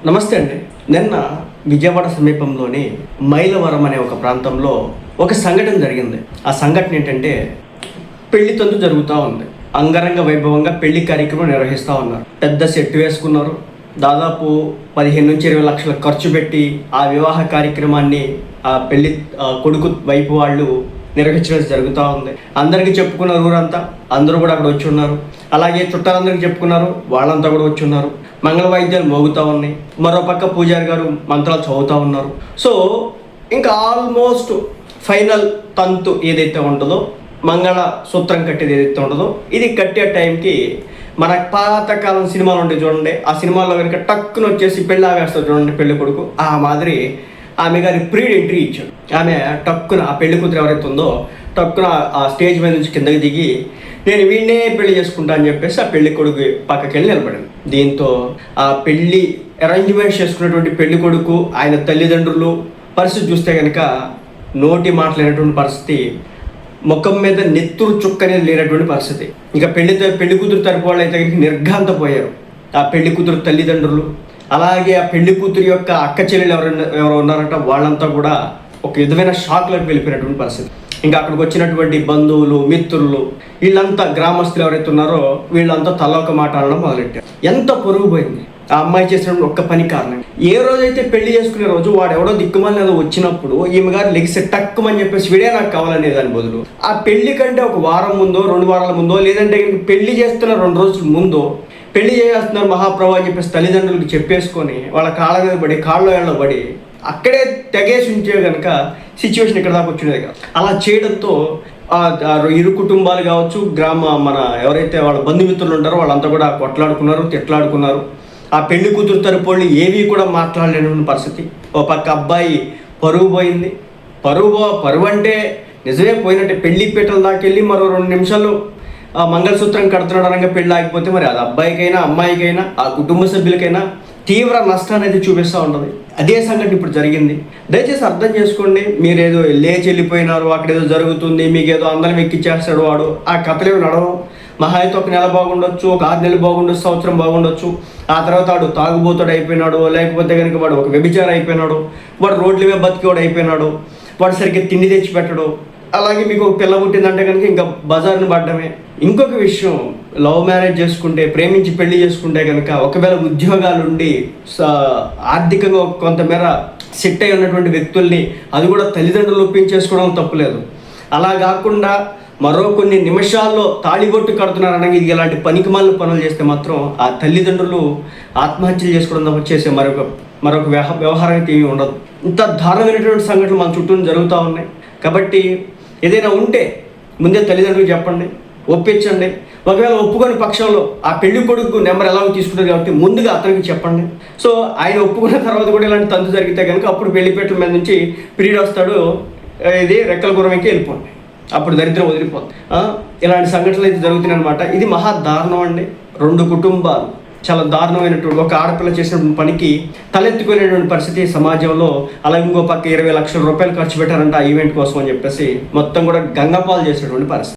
నమస్తే అండి. నిన్న విజయవాడ సమీపంలోని మైలవరం అనే ఒక ప్రాంతంలో ఒక సంఘటన జరిగింది. ఆ సంఘటన ఏంటంటే పెళ్లి తంతు జరుగుతూ ఉంది. అంగరంగ వైభవంగా పెళ్లి కార్యక్రమం నిర్వహిస్తూ ఉన్నారు. పెద్ద సెట్ వేసుకున్నారు. దాదాపు 15 నుంచి 20 లక్షల ఖర్చు పెట్టి ఆ వివాహ కార్యక్రమాన్ని ఆ పెళ్లి కొడుకు వైపు వాళ్ళు నిర్వహించడం జరుగుతూ ఉంది. అందరికీ చెప్పుకున్నారు, ఊరంతా అందరూ కూడా అక్కడ వచ్చి ఉన్నారు. అలాగే చుట్టాలందరికీ చెప్పుకున్నారు, వాళ్ళంతా కూడా వచ్చి ఉన్నారు. మంగళ వాయిద్యాలు మోగుతూ ఉన్నాయి. మరోపక్క పూజారి గారు మంత్రాలు చదువుతూ ఉన్నారు. సో ఇంకా ఆల్మోస్ట్ ఫైనల్ తంతు ఏదైతే ఉంటుందో, మంగళ సూత్రం కట్టేది ఏదైతే ఉంటుందో, ఇది కట్టే టైంకి మన పాతకాలం సినిమాలు ఉంటాయి చూడండి. ఆ సినిమాల్లో కనుక టక్కున వచ్చేసి పెళ్ళి ఆవేస్తారు చూడండి పెళ్లి కొడుకు. ఆ మాదిరి ఆమె గారి ప్రీడ్ ఎంట్రీ ఇచ్చాడు. ఆమె టక్కున ఆ పెళ్లి కూతురు ఎవరైతే ఉందో టక్కున ఆ స్టేజ్ మీద నుంచి కిందకి దిగి నేను వీడినే పెళ్లి చేసుకుంటా అని చెప్పేసి ఆ పెళ్లి కొడుకు పక్కకి వెళ్ళి నిలబడింది. దీంతో ఆ పెళ్లి అరేంజ్మెంట్ చేసుకున్నటువంటి పెళ్లి కొడుకు, ఆయన తల్లిదండ్రులు పరిస్థితి చూస్తే కనుక నోటి మాట్లాడినటువంటి పరిస్థితి, ముఖం మీద నెత్తురు చుక్కనేది లేనటువంటి పరిస్థితి. ఇంకా పెళ్లి కూతురు తరపు వాళ్ళు అయితే నిర్ఘాంతపోయారు. ఆ పెళ్లి కూతురు తల్లిదండ్రులు, అలాగే ఆ పెళ్లి కూతురు యొక్క అక్క చెల్లెలు ఎవరు ఉన్నారంట, వాళ్ళంతా కూడా ఒక విధమైన షాక్లోకి వెళ్ళిపోయినటువంటి పరిస్థితి. ఇంకా అక్కడికి వచ్చినటువంటి బంధువులు, మిత్రులు, వీళ్ళంతా గ్రామస్తులు ఎవరైతే ఉన్నారో వీళ్ళంతా తలొక మాట అనడం మొదలెట్టారు. ఎంత పొరుగు పోయింది ఆ అమ్మాయి చేసినటువంటి ఒక్క పని కారణం. ఏ రోజైతే పెళ్లి చేసుకునే రోజు వాడు ఎవడో దిక్కుమాలి ఏదో వచ్చినప్పుడు ఈమె గారు లెగిసి టక్కుమని చెప్పేసి వీడే నాకు కావాలనే దాని బదులు ఆ పెళ్లి కంటే ఒక వారం ముందో 2 వారాల ముందో, లేదంటే పెళ్లి చేస్తున్న 2 రోజుల ముందో పెళ్లి చేస్తున్నారు మహాప్రభు అని చెప్పేసి తల్లిదండ్రులకు చెప్పేసుకొని వాళ్ళ కాళ్ళ మీద పడి కాళ్ళ పడి అక్కడే తెగేసి ఉంచే కనుక సిచ్యువేషన్ ఇక్కడ దాకా వచ్చినది కదా. అలా చేయడంతో ఇరు కుటుంబాలు కావచ్చు, మన ఎవరైతే వాళ్ళ బంధుమిత్రులు ఉంటారో వాళ్ళంతా కూడా కొట్లాడుకున్నారు, తిట్లాడుకున్నారు. ఆ పెళ్లి కూతురు తరపుళ్ళు ఏవి కూడా మాట్లాడలేని పరిస్థితి. ఓ పక్క అబ్బాయి పరువు పోయింది. పరువు అంటే నిజమే పోయినట్టే. పెళ్లి పీటల దాకా వెళ్ళి మరో 2 నిమిషాలు ఆ మంగళసూత్రం కడుతున్నాడు అనగా పెళ్ళి ఆగిపోతే మరి అది అబ్బాయికైనా అమ్మాయికైనా ఆ కుటుంబ సభ్యులకైనా తీవ్ర నష్టాన్ని అయితే చూపిస్తూ ఉంటుంది. అదే సంఘటన ఇప్పుడు జరిగింది. దయచేసి అర్థం చేసుకోండి. మీరేదో లేచి వెళ్ళిపోయినారు, అక్కడ ఏదో జరుగుతుంది, మీకు ఏదో అందరం ఎక్కిచ్చేస్తాడు వాడు, ఆ కథలేవి నడవవు. మహా అయితే 1 నెల బాగుండొచ్చు, 1 6 నెలలు బాగుండొచ్చు, సంవత్సరం బాగుండొచ్చు. ఆ తర్వాత వాడు తాగుబోతుడు అయిపోయినాడు, లేకపోతే కనుక వాడు ఒక వ్యభిచారం అయిపోయినాడు, వాడు రోడ్ల మీద బతికేవాడు అయిపోయినాడు, వాడు సరిగ్గా తిండి తెచ్చి పెట్టడు. అలాగే మీకు ఒక పిల్ల పుట్టిందంటే కనుక ఇంకా బజార్ని పడ్డమే. ఇంకొక విషయం, లవ్ మ్యారేజ్ చేసుకుంటే, ప్రేమించి పెళ్లి చేసుకుంటే కనుక ఒకవేళ ఉద్యోగాలుండి ఆర్థికంగా కొంతమేర సెట్ అయి ఉన్నటువంటి వ్యక్తుల్ని అది కూడా తల్లిదండ్రులు ఒప్పించేసుకోవడం తప్పులేదు. అలా కాకుండా మరో కొన్ని నిమిషాల్లో తాళిబొట్టు కడుతున్నారనగా ఇది ఇలాంటి పనికిమాలిన పనులు చేస్తే మాత్రం ఆ తల్లిదండ్రులు ఆత్మహత్యలు చేసుకోవడం తప్ప చేసే మరొక వ్యవహారం అయితే ఏమీ ఉండదు. ఇంత దారుణమైనటువంటి సంఘటనలు మన చుట్టూ జరుగుతూ ఉన్నాయి. కాబట్టి ఏదైనా ఉంటే ముందే తల్లిదండ్రులకు చెప్పండి, ఒప్పించండి. ఒకవేళ ఒప్పుకొని పక్షంలో ఆ పెళ్లి కొడుకు నెంబర్ ఎలాగో తీసుకుంటారు కాబట్టి ముందుగా అతనికి చెప్పండి. సో ఆయన ఒప్పుకున్న తర్వాత కూడా ఇలాంటి తంతు జరిగితే కనుక అప్పుడు పెళ్లిపేటల మీద నుంచి పీరియడ్ వస్తాడు, ఇది రెక్కల గుర్రంకి వెళ్ళిపోండి, అప్పుడు దరిద్రం వదిలిపోతుంది. ఇలాంటి సంఘటనలు అయితే జరుగుతున్నాయి అనమాట. ఇది మహా దారుణం అండి. 2 కుటుంబాలు చాలా దారుణమైనటువంటి, ఒక ఆడపిల్ల చేసినటువంటి పనికి తలెత్తుకునేటువంటి పరిస్థితి సమాజంలో. అలాగే ఇంకో పక్క 20 లక్షల రూపాయలు ఖర్చు పెట్టారంట ఆ ఈవెంట్ కోసం అని చెప్పేసి మొత్తం కూడా గంగపాలు చేసినటువంటి పరిస్థితి.